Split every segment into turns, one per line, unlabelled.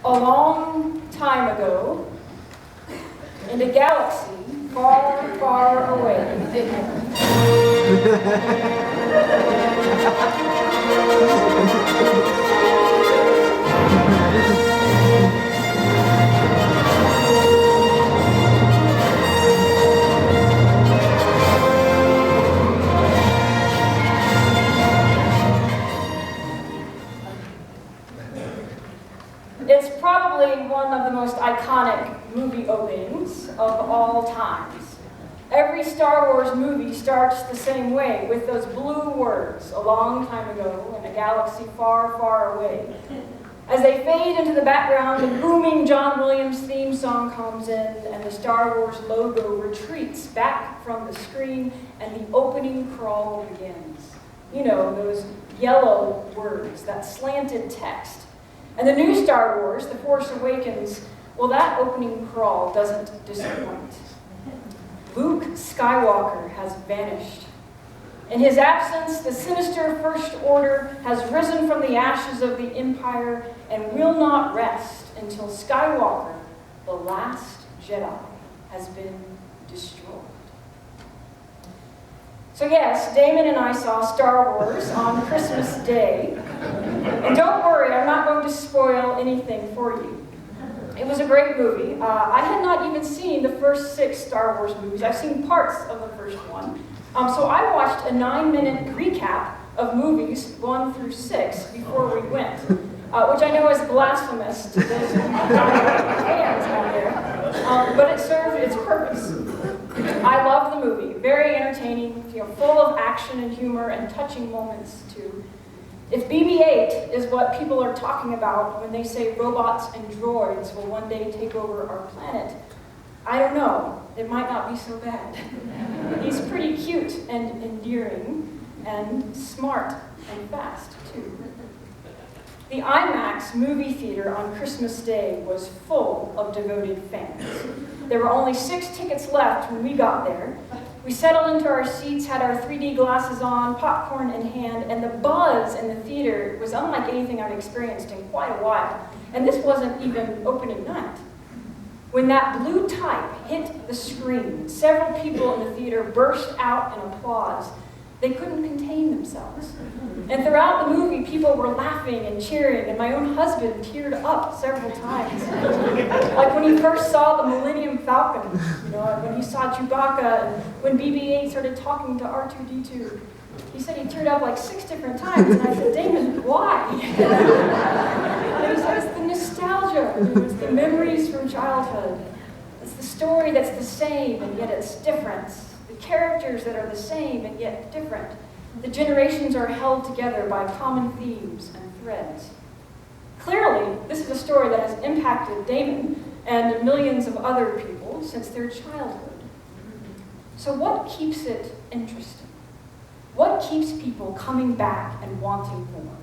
A long time ago, in a galaxy far, far away. It's probably one of the most iconic movie openings of all times. Every Star Wars movie starts the same way, with those blue words, "a long time ago, in a galaxy far, far away." As they fade into the background, the booming John Williams theme song comes in, and the Star Wars logo retreats back from the screen, and the opening crawl begins. You know, those yellow words, that slanted text. And the new Star Wars, The Force Awakens, well, that opening crawl doesn't disappoint. Luke Skywalker has vanished. In his absence, the sinister First Order has risen from the ashes of the Empire and will not rest until Skywalker, the last Jedi, has been destroyed. So yes, Damon and I saw Star Wars on Christmas Day. And don't worry, I'm not going to spoil anything for you. It was a great movie. I had not even seen the first 6 Star Wars movies. I've seen parts of the first one. So I watched a 9-minute recap of movies 1 through 6 before we went, which I know is blasphemous to those fans out there, but it served its purpose. I loved the movie. Very entertaining, full of action and humor and touching moments too. If BB-8 is what people are talking about when they say robots and droids will one day take over our planet, I don't know. It might not be so bad. He's pretty cute and endearing and smart and fast too. The IMAX movie theater on Christmas Day was full of devoted fans. There were only 6 tickets left when we got there. We settled into our seats, had our 3D glasses on, popcorn in hand, and the buzz in the theater was unlike anything I've experienced in quite a while. And this wasn't even opening night. When that blue type hit the screen, several people in the theater burst out in applause. They couldn't contain themselves. And throughout the movie, people were laughing and cheering, and my own husband teared up several times. Like when he first saw the Millennium Falcon, when he saw Chewbacca, and when BB-8 started talking to R2-D2. He said he teared up like 6 different times, and I said, Damon, why? And he said, it's the nostalgia, it's the memories from childhood. It's the story that's the same, and yet it's different. The characters that are the same, and yet different. The generations are held together by common themes and threads. Clearly, this is a story that has impacted Damon and millions of other people since their childhood. So what keeps it interesting? What keeps people coming back and wanting more?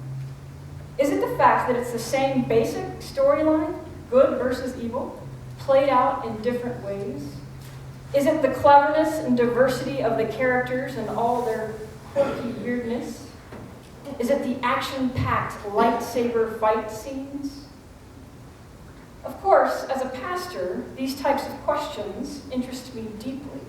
Is it the fact that it's the same basic storyline, good versus evil, played out in different ways? Is it the cleverness and diversity of the characters and all their quirky weirdness? Is it the action-packed lightsaber fight scenes? Of course, as a pastor, these types of questions interest me deeply,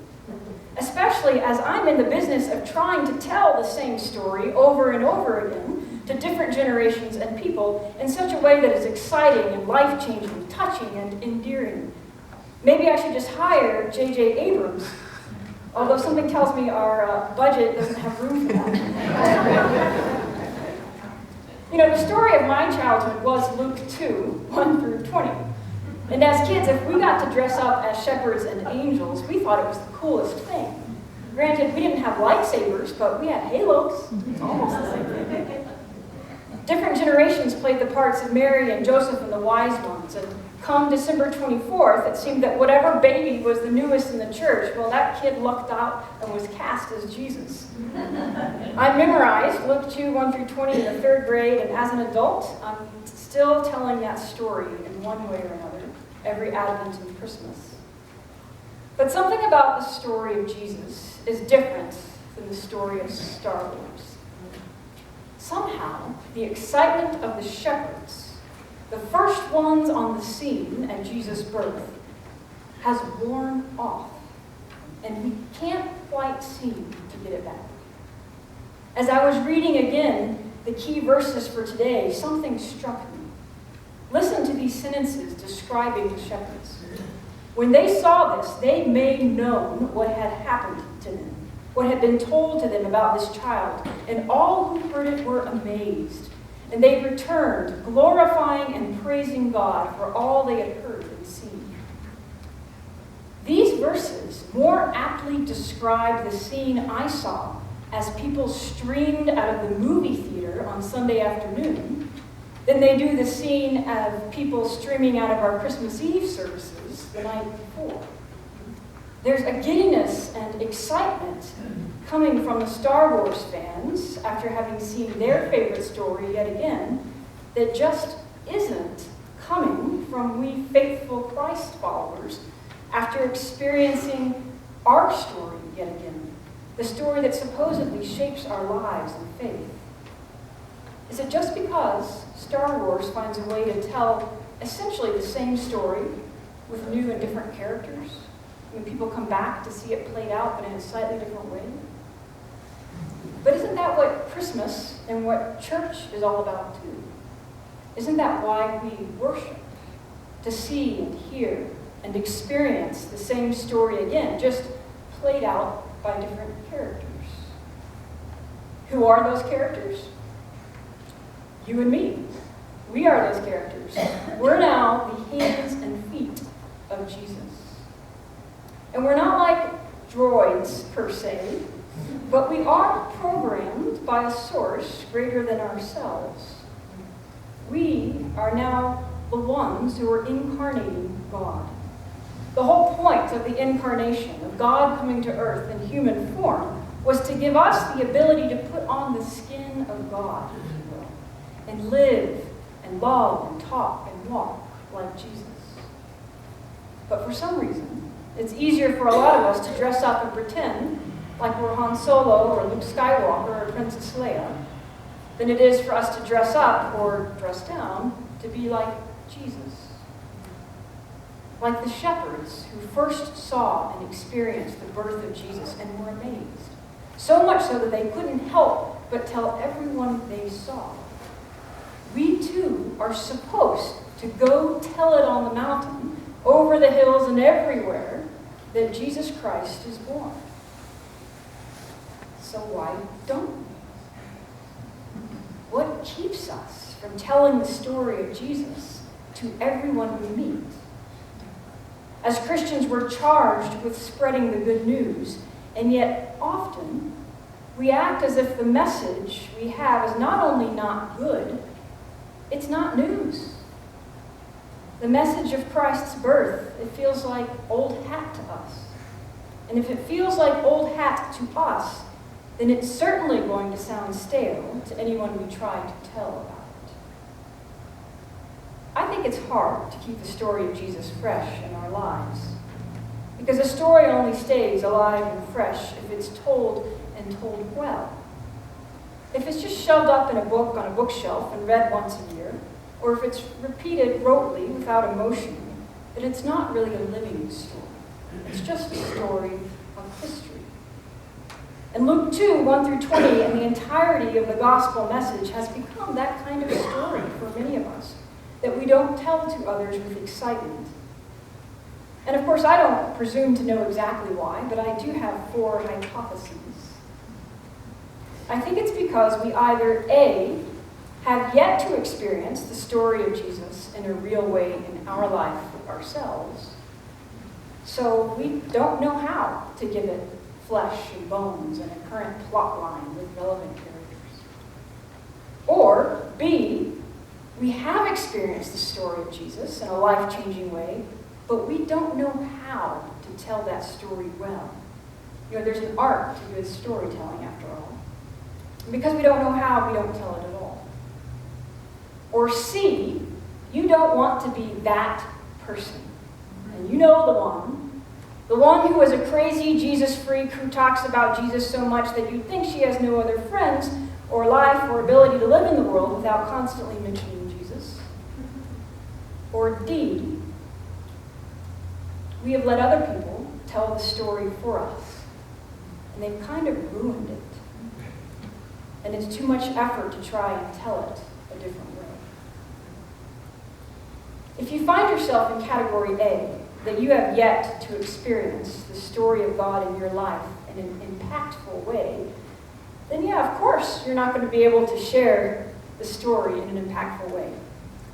especially as I'm in the business of trying to tell the same story over and over again to different generations and people in such a way that is exciting and life-changing, touching and endearing. Maybe I should just hire J.J. Abrams, although something tells me our budget doesn't have room for that. The story of my childhood was Luke 2, 1 through 20. And as kids, if we got to dress up as shepherds and angels, we thought it was the coolest thing. Granted, we didn't have lightsabers, but we had halos. It's almost the same thing. Different generations played the parts of Mary and Joseph and the wise ones, and come December 24th, it seemed that whatever baby was the newest in the church, well, that kid lucked out and was cast as Jesus. I memorized Luke 2, 1 through 20 in the 3rd grade, and as an adult, I'm still telling that story in one way or another, every Advent and Christmas. But something about the story of Jesus is different than the story of Star Wars. Somehow, the excitement of the shepherds the first ones on the scene at Jesus' birth, has worn off, and we can't quite seem to get it back. As I was reading again the key verses for today, something struck me. Listen to these sentences describing the shepherds. When they saw this, they made known what had happened to them, what had been told to them about this child, and all who heard it were amazed. And they returned, glorifying and praising God for all they had heard and seen. These verses more aptly describe the scene I saw as people streamed out of the movie theater on Sunday afternoon than they do the scene of people streaming out of our Christmas Eve services the night before. There's a giddiness and excitement coming from the Star Wars fans after having seen their favorite story yet again that just isn't coming from we faithful Christ followers after experiencing our story yet again, the story that supposedly shapes our lives and faith. Is it just because Star Wars finds a way to tell essentially the same story with new and different characters? When people come back to see it played out, but in a slightly different way? But isn't that what Christmas and what church is all about too? Isn't that why we worship? To see and hear and experience the same story again, just played out by different characters. Who are those characters? You and me. We are those characters. We're now the hands and feet of Jesus. And we're not like droids, per se, but we are programmed by a source greater than ourselves. We are now the ones who are incarnating God. The whole point of the incarnation, of God coming to earth in human form, was to give us the ability to put on the skin of God, if you will, and live and love and talk and walk like Jesus. But for some reason, it's easier for a lot of us to dress up and pretend like we're Han Solo or Luke Skywalker or Princess Leia than it is for us to dress up or dress down to be like Jesus. Like the shepherds who first saw and experienced the birth of Jesus and were amazed. So much so that they couldn't help but tell everyone they saw. We too are supposed to go tell it on the mountain, over the hills and everywhere, that Jesus Christ is born. So why don't we? What keeps us from telling the story of Jesus to everyone we meet? As Christians, we're charged with spreading the good news, and yet often we act as if the message we have is not only not good, it's not news. The message of Christ's birth, it feels like old hat to us. And if it feels like old hat to us, then it's certainly going to sound stale to anyone we try to tell about it. I think it's hard to keep the story of Jesus fresh in our lives, because a story only stays alive and fresh if it's told and told well. If it's just shoved up in a book on a bookshelf and read once a year, or if it's repeated rotely without emotion, then it's not really a living story. It's just a story of history. And Luke 2, 1 through 20, and the entirety of the gospel message has become that kind of story for many of us, that we don't tell to others with excitement. And of course, I don't presume to know exactly why, but I do have 4 hypotheses. I think it's because we either A, have yet to experience the story of Jesus in a real way in our life ourselves, so we don't know how to give it flesh and bones and a current plot line with relevant characters. Or B, we have experienced the story of Jesus in a life-changing way, but we don't know how to tell that story well. You know, there's an art to good storytelling after all. And because we don't know how, we don't tell it at all. Or C, you don't want to be that person. And you know the one who is a crazy Jesus freak who talks about Jesus so much that you think she has no other friends or life or ability to live in the world without constantly mentioning Jesus. Or D, we have let other people tell the story for us, and they've kind of ruined it. And it's too much effort to try and tell it a different way. If you find yourself in category A, that you have yet to experience the story of God in your life in an impactful way, then yeah, of course, you're not going to be able to share the story in an impactful way.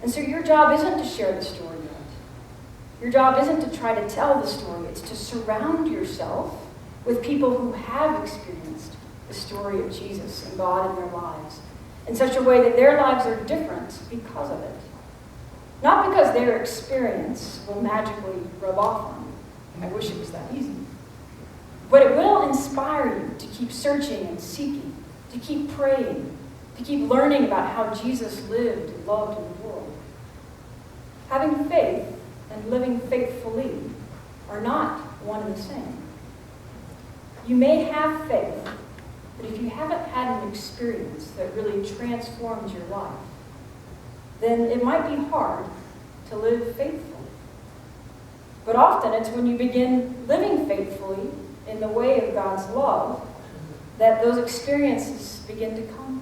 And so your job isn't to share the story yet. Your job isn't to try to tell the story. It's to surround yourself with people who have experienced the story of Jesus and God in their lives in such a way that their lives are different because of it. Not because their experience will magically rub off on you. I wish it was that easy. But it will inspire you to keep searching and seeking, to keep praying, to keep learning about how Jesus lived and loved in the world. Having faith and living faithfully are not one and the same. You may have faith, but if you haven't had an experience that really transforms your life, then it might be hard to live faithfully. But often it's when you begin living faithfully in the way of God's love that those experiences begin to come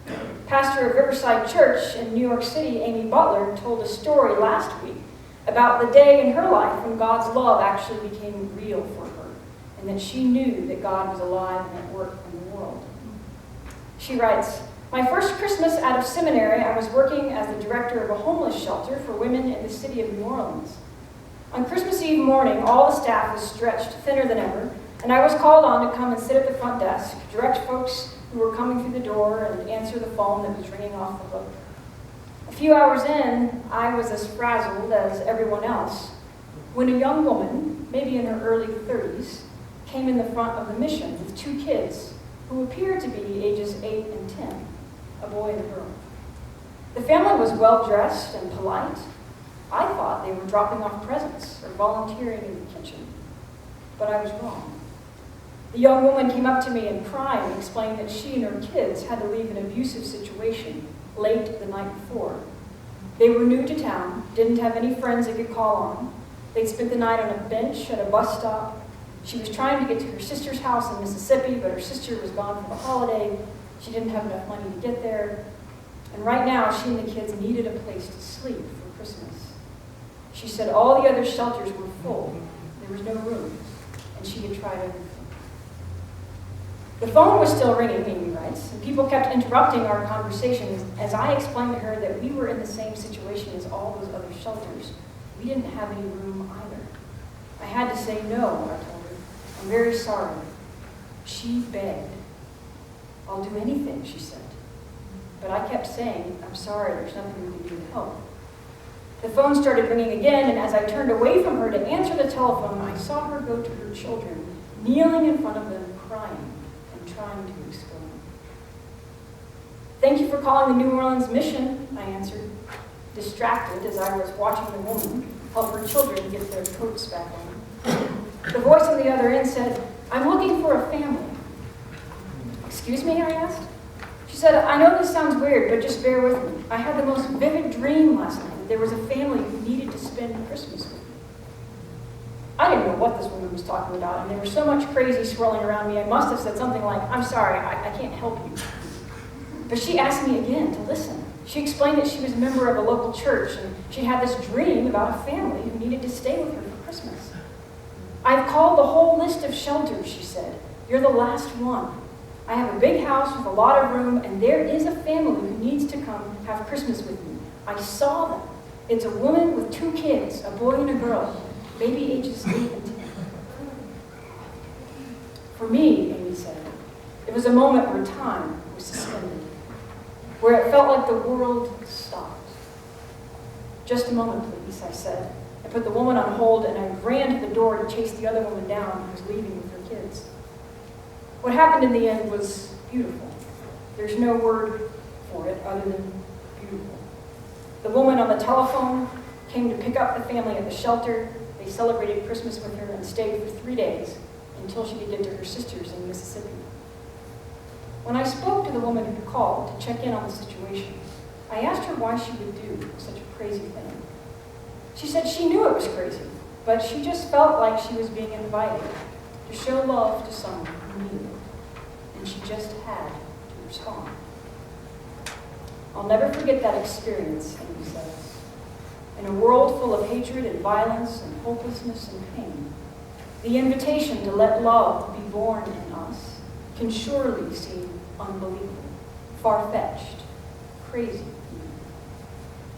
to you. Pastor of Riverside Church in New York City, Amy Butler, told a story last week about the day in her life when God's love actually became real for her, and that she knew that God was alive and at work in the world. She writes, "My first Christmas out of seminary, I was working as the director of a homeless shelter for women in the city of New Orleans. On Christmas Eve morning, all the staff was stretched thinner than ever, and I was called on to come and sit at the front desk, direct folks who were coming through the door, and answer the phone that was ringing off the hook. A few hours in, I was as frazzled as everyone else when a young woman, maybe in her early 30s, came in the front of the mission with two kids who appeared to be ages 8 and 10, a boy and a girl. The family was well-dressed and polite. I thought they were dropping off presents or volunteering in the kitchen, but I was wrong. The young woman came up to me and cried and explained that she and her kids had to leave an abusive situation late the night before. They were new to town, didn't have any friends they could call on. They'd spent the night on a bench at a bus stop. She was trying to get to her sister's house in Mississippi, but her sister was gone for the holiday. She didn't have enough money to get there. And right now, she and the kids needed a place to sleep for Christmas. She said all the other shelters were full. There was no room, and she had tried everything. The phone was still ringing," Amy writes, "and people kept interrupting our conversations as I explained to her that we were in the same situation as all those other shelters. We didn't have any room either. I had to say no," I told her. "I'm very sorry." She begged. "I'll do anything," she said. But I kept saying, "I'm sorry, there's nothing we can do to help." The phone started ringing again, and as I turned away from her to answer the telephone, I saw her go to her children, kneeling in front of them, crying and trying to explain. "Thank you for calling the New Orleans Mission," I answered, distracted as I was watching the woman help her children get their coats back on. The voice on the other end said, "I'm looking for a family." "Excuse me?" I asked. She said, "I know this sounds weird, but just bear with me. I had the most vivid dream last night that there was a family who needed to spend Christmas with me." I didn't know what this woman was talking about, and there was so much crazy swirling around me, I must have said something like, "I'm sorry, I can't help you." But she asked me again to listen. She explained that she was a member of a local church, and she had this dream about a family who needed to stay with her for Christmas. "I've called the whole list of shelters," she said. "You're the last one. I have a big house with a lot of room, and there is a family who needs to come have Christmas with me. I saw them. It's a woman with 2 kids, a boy and a girl, maybe ages 8 and 10. For me," Amy said, "it was a moment where time was suspended, where it felt like the world stopped." "Just a moment, please," I said. I put the woman on hold, and I ran to the door to chase the other woman down who was leaving with her kids. What happened in the end was beautiful. There's no word for it other than beautiful. The woman on the telephone came to pick up the family at the shelter. They celebrated Christmas with her and stayed for 3 days until she could get to her sisters in Mississippi. When I spoke to the woman who called to check in on the situation, I asked her why she would do such a crazy thing. She said she knew it was crazy, but she just felt like she was being invited to show love to someone who needed it, and she just had to respond. I'll never forget that experience, Amy says. In a world full of hatred and violence and hopelessness and pain, the invitation to let love be born in us can surely seem unbelievable, far-fetched, crazy.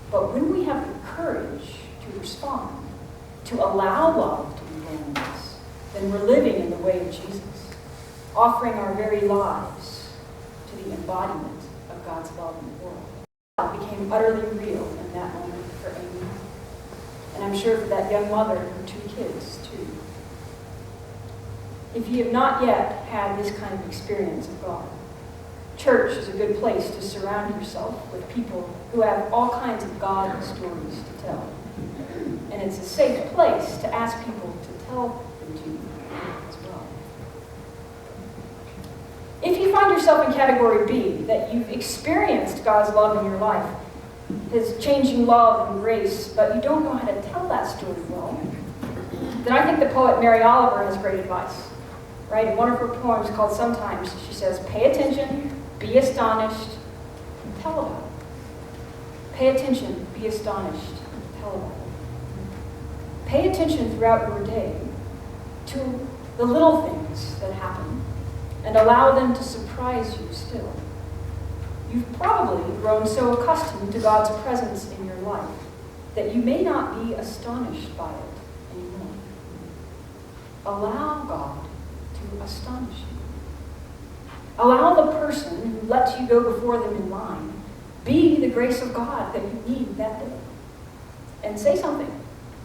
But when we have the courage to respond, to allow love to be born in us, then we're living in the way of Jesus, offering our very lives to the embodiment of God's love in the world. God became utterly real in that moment for Amy, and I'm sure for that young mother and her 2 kids, too. If you have not yet had this kind of experience of God, church is a good place to surround yourself with people who have all kinds of God stories to tell. And it's a safe place to ask people to tell them to you as well. If you find yourself in category B, that you've experienced God's love in your life, His changing love and grace, but you don't know how to tell that story well, then I think the poet Mary Oliver has great advice. Right? In one of her poems called Sometimes, she says, pay attention, be astonished, and tell about it. Pay attention, be astonished, and tell about it. Pay attention throughout your day to the little things that happen and allow them to surprise you still. You've probably grown so accustomed to God's presence in your life that you may not be astonished by it anymore. Allow God to astonish you. Allow the person who lets you go before them in line be the grace of God that you need that day. And say something.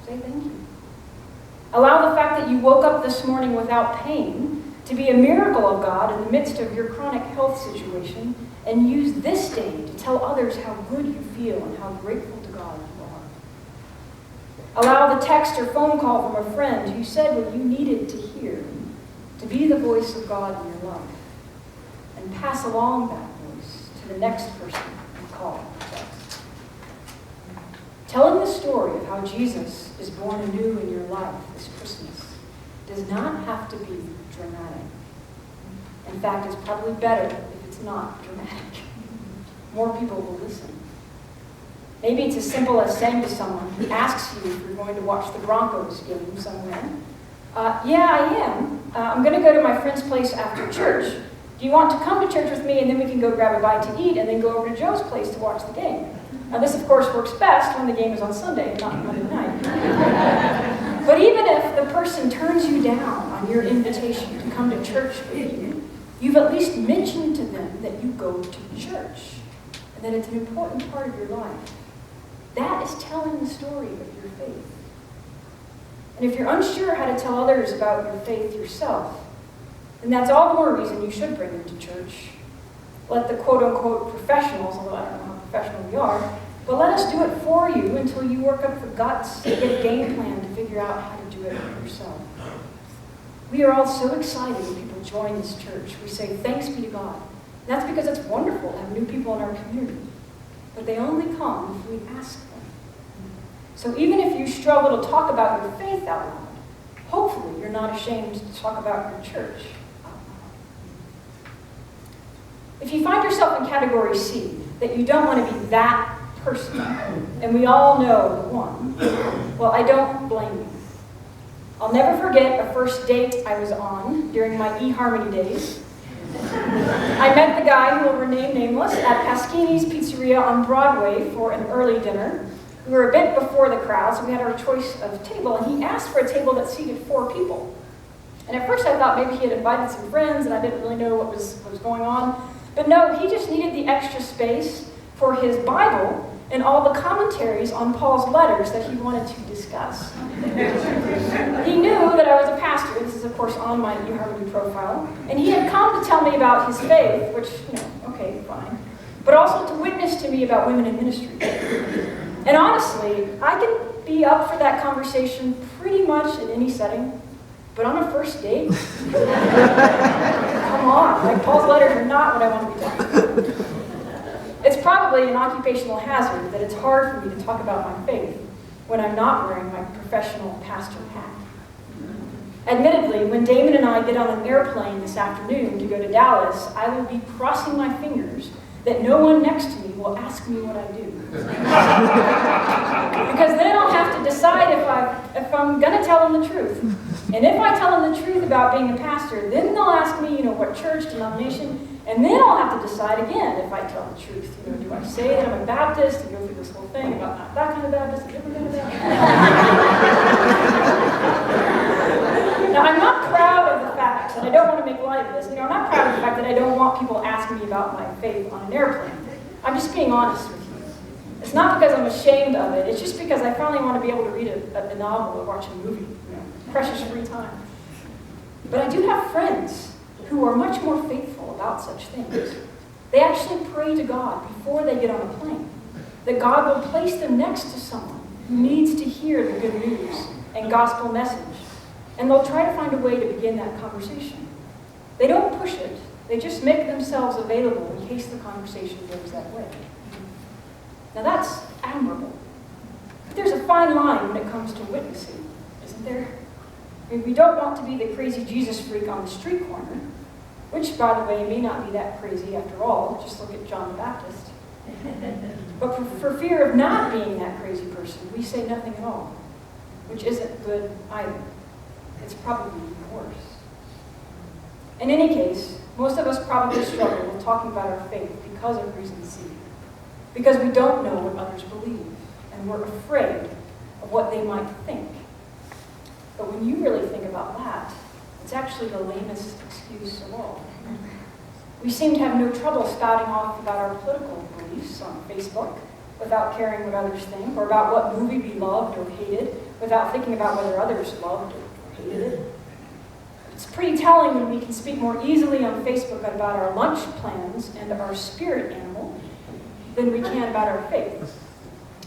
Say thank you. Allow the fact that you woke up this morning without pain to be a miracle of God in the midst of your chronic health situation, and use this day to tell others how good you feel and how grateful to God you are. Allow the text or phone call from a friend who said what you needed to hear to be the voice of God in your life, and pass along that voice to the next person you call or text. Telling the story of how Jesus is born anew in your life this Christmas does not have to be dramatic. In fact, it's probably better if it's not dramatic. More people will listen. Maybe it's as simple as saying to someone who asks you if you're going to watch the Broncos game somewhere, yeah, I am. I'm going to go to my friend's place after church. Do you want to come to church with me, and then we can go grab a bite to eat and then go over to Joe's place to watch the game? Now, this, of course, works best when the game is on Sunday and not Monday night. But even if the person turns you down on your invitation to come to church with you, you've at least mentioned to them that you go to church and that it's an important part of your life. That is telling the story of your faith. And if you're unsure how to tell others about your faith yourself, then that's all the more reason you should bring them to church. Let the quote-unquote professionals, although I don't know how professional we are, but let us do it for you until you work up the guts to get a game plan to figure out how to do it yourself. We are all so excited when people join this church. We say, thanks be to God. And that's because it's wonderful to have new people in our community. But they only come if we ask them. So even if you struggle to talk about your faith out loud, hopefully you're not ashamed to talk about your church out loud. If you find yourself in category C, that you don't want to be that person, and we all know the one, well, I don't blame you. I'll never forget a first date I was on during my eHarmony days. I met the guy who will remain nameless at Pasquini's Pizzeria on Broadway for an early dinner. We were a bit before the crowd, so we had our choice of table, and he asked for a table that seated 4 people. And at first I thought maybe he had invited some friends, and I didn't really know what was going on. But no, he just needed the extra space for his Bible and all the commentaries on Paul's letters that he wanted to discuss. He knew that I was a pastor. This is, of course, on my eHarmony profile. And he had come to tell me about his faith, which, okay, fine. But also to witness to me about women in ministry. And honestly, I can be up for that conversation pretty much in any setting. But on a first date? Come on, Paul's letters are not what I want to be talking about. It's it's probably an occupational hazard that it's hard for me to talk about my faith when I'm not wearing my professional pastor hat. Admittedly, when Damon and I get on an airplane this afternoon to go to Dallas, I will be crossing my fingers that no one next to me will ask me what I do. Because then I'll have to decide if I'm going to tell them the truth. And if I tell them the truth about being a pastor, then they'll ask me, what church, denomination, and then I'll have to decide again if I tell the truth. Do I say that I'm a Baptist and go through this whole thing about not that kind of Baptist, a different kind of Baptist? Now, I'm not proud of the fact, and I don't want to make light of this, I'm not proud of the fact that I don't want people asking me about my faith on an airplane. I'm just being honest with you. It's not because I'm ashamed of it, it's just because I finally want to be able to read a novel or watch a movie, precious free time. But I do have friends who are much more faithful about such things. They actually pray to God before they get on a plane, that God will place them next to someone who needs to hear the good news and gospel message. And they'll try to find a way to begin that conversation. They don't push it. They just make themselves available in case the conversation goes that way. Now that's admirable. But there's a fine line when it comes to witnessing, isn't there? We don't want to be the crazy Jesus freak on the street corner, which, by the way, may not be that crazy after all. Just look at John the Baptist. But for fear of not being that crazy person, we say nothing at all, which isn't good either. It's probably even worse. In any case, most of us probably struggle with talking about our faith because of recency, because we don't know what others believe, and we're afraid of what they might think. But when you really think about that, it's actually the lamest excuse of all. We seem to have no trouble spouting off about our political beliefs on Facebook without caring what others think, or about what movie we loved or hated without thinking about whether others loved or hated it. It's pretty telling when we can speak more easily on Facebook about our lunch plans and our spirit animal than we can about our faith.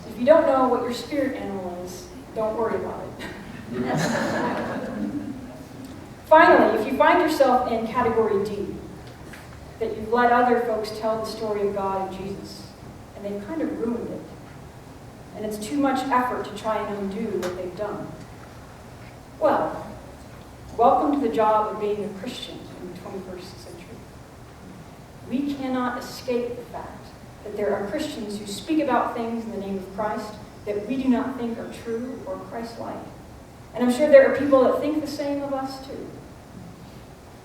If you don't know what your spirit animal is, don't worry about it. Finally, if you find yourself in category D, that you've let other folks tell the story of God and Jesus, and they've kind of ruined it, and it's too much effort to try and undo what they've done, well, welcome to the job of being a Christian in the 21st century. We cannot escape the fact that there are Christians who speak about things in the name of Christ that we do not think are true or Christ-like. And I'm sure there are people that think the same of us too.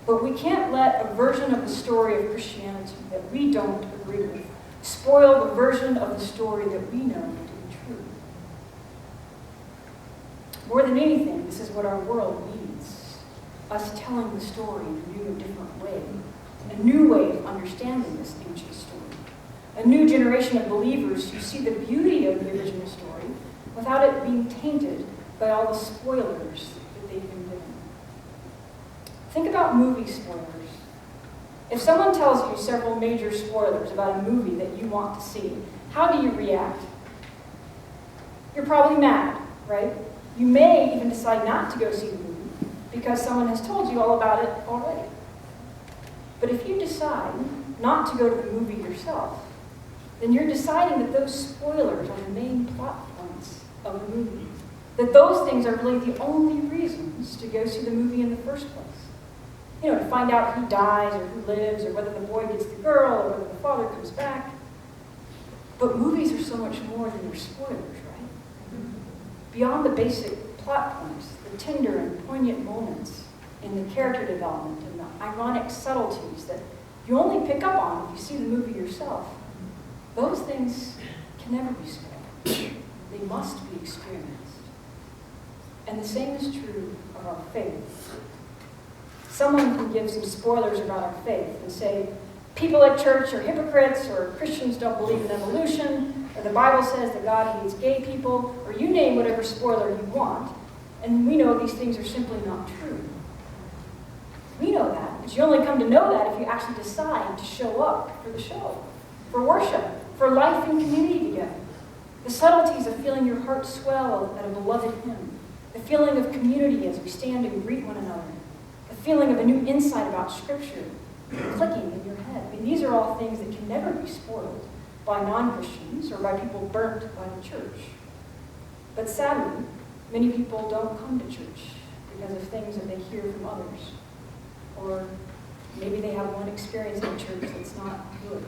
But we can't let a version of the story of Christianity that we don't agree with spoil the version of the story that we know to be true. More than anything, this is what our world needs. Us telling the story in a new and different way. A new way of understanding this ancient story. A new generation of believers who see the beauty of the original story without it being tainted by all the spoilers that they've been given. Think about movie spoilers. If someone tells you several major spoilers about a movie that you want to see, how do you react? You're probably mad, right? You may even decide not to go see the movie because someone has told you all about it already. But if you decide not to go to the movie yourself, then you're deciding that those spoilers are the main plot points of the movie. That those things are really the only reasons to go see the movie in the first place. To find out who dies or who lives or whether the boy gets the girl or whether the father comes back. But movies are so much more than their spoilers, right? Beyond the basic plot points, the tender and poignant moments in the character development and the ironic subtleties that you only pick up on if you see the movie yourself, those things can never be spoiled. They must be experienced. And the same is true of our faith. Someone can give some spoilers about our faith and say, people at church are hypocrites, or Christians don't believe in evolution, or the Bible says that God hates gay people, or you name whatever spoiler you want, and we know these things are simply not true. We know that, but you only come to know that if you actually decide to show up for the show, for worship, for life and community together. The subtleties of feeling your heart swell at a beloved hymn, the feeling of community as we stand and greet one another, the feeling of a new insight about Scripture clicking in your head. These are all things that can never be spoiled by non-Christians or by people burnt by the church. But sadly, many people don't come to church because of things that they hear from others. Or maybe they have one experience in church that's not good.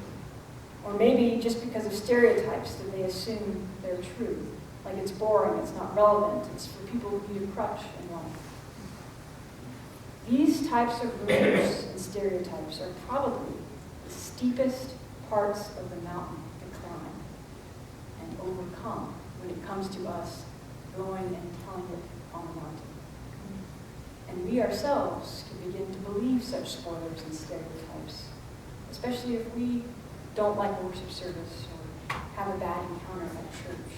Or maybe just because of stereotypes that they assume they're true. Like it's boring, it's not relevant, it's for people who need a crutch in life. These types of rumors and stereotypes are probably the steepest parts of the mountain to climb and overcome when it comes to us going and telling it on the mountain. And we ourselves can begin to believe such spoilers and stereotypes, especially if we don't like a worship service or have a bad encounter at church.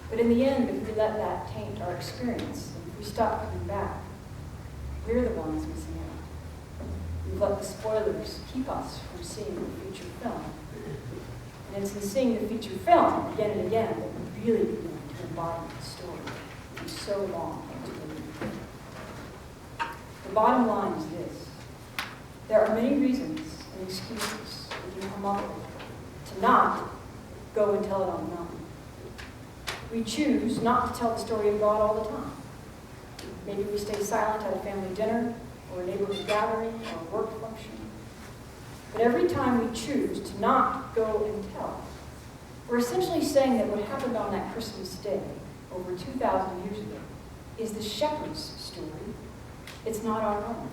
But in the end, if we let that taint our experience, and if we stop coming back, we're the ones missing out. We've let the spoilers keep us from seeing the feature film. And it's in seeing the feature film again and again that we really begin to embody the story we so long to believe. The bottom line is this. There are many reasons and excuses we can come up with to not go and tell it on the mountain. We choose not to tell the story of God all the time. Maybe we stay silent at a family dinner, or a neighborhood gathering, or a work function. But every time we choose to not go and tell, we're essentially saying that what happened on that Christmas day, over 2,000 years ago, is the shepherd's story. It's not our own.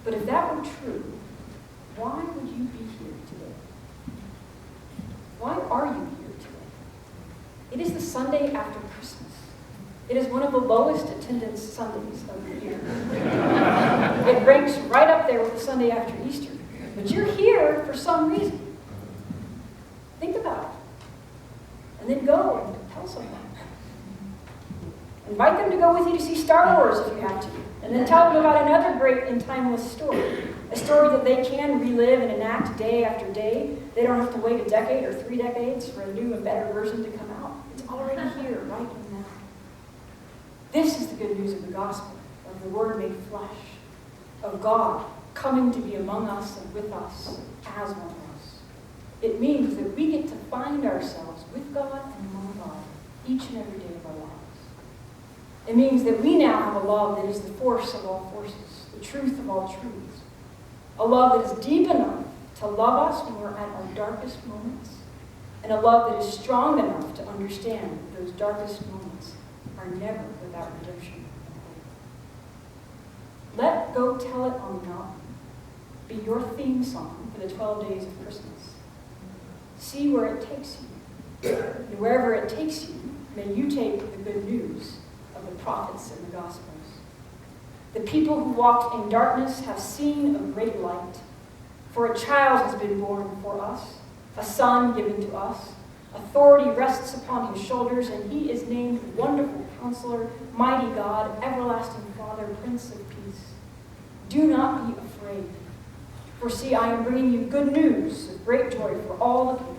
But if that were true, why would you be here today? Why are you here today? It is the Sunday after Christmas. It is one of the lowest attendance Sundays of the year. It ranks right up there with the Sunday after Easter. But you're here for some reason. Think about it. And then go and tell someone. Invite them to go with you to see Star Wars if you have to. And then tell them about another great and timeless story. A story that they can relive and enact day after day. They don't have to wait a decade or 3 decades for a new and better version to come out. It's already here, right now. This is the good news of the gospel, of the Word made flesh, of God coming to be among us and with us as one of us. It means that we get to find ourselves with God and among God each and every day of our lives. It means that we now have a love that is the force of all forces, the truth of all truths. A love that is deep enough to love us when we're at our darkest moments, and a love that is strong enough to understand that those darkest moments are never without redemption and hope. Let Go Tell It on the Mountain be your theme song for the 12 days of Christmas. See where it takes you. And wherever it takes you, may you take the good news of the prophets and the Gospels. The people who walked in darkness have seen a great light. For a child has been born for us, a son given to us. Authority rests upon his shoulders, and he is named Wonderful Counselor, Mighty God, Everlasting Father, Prince of Peace. Do not be afraid. For see, I am bringing you good news of great joy for all the people.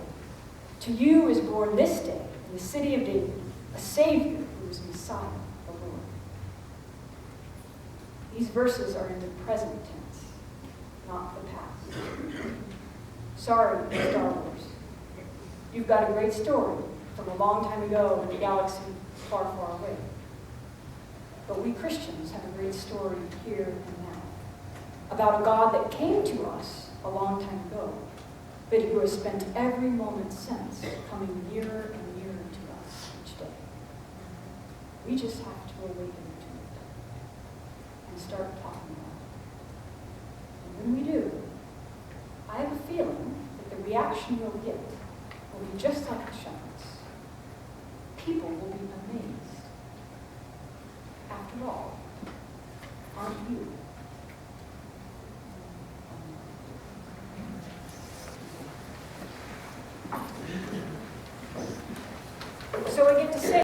To you is born this day in the city of David a Savior who is Messiah, the Lord. These verses are in the present tense, not the past. Sorry, Star Wars. You've got a great story from a long time ago in a galaxy far, far away. But we Christians have a great story here and now about a God that came to us a long time ago, but who has spent every moment since coming nearer and nearer to us each day. We just have to awaken to it and start talking about it. And when we do, I have a feeling that the reaction we'll get will be just like the shepherds. People will be amazed. After all, aren't you? So I get to say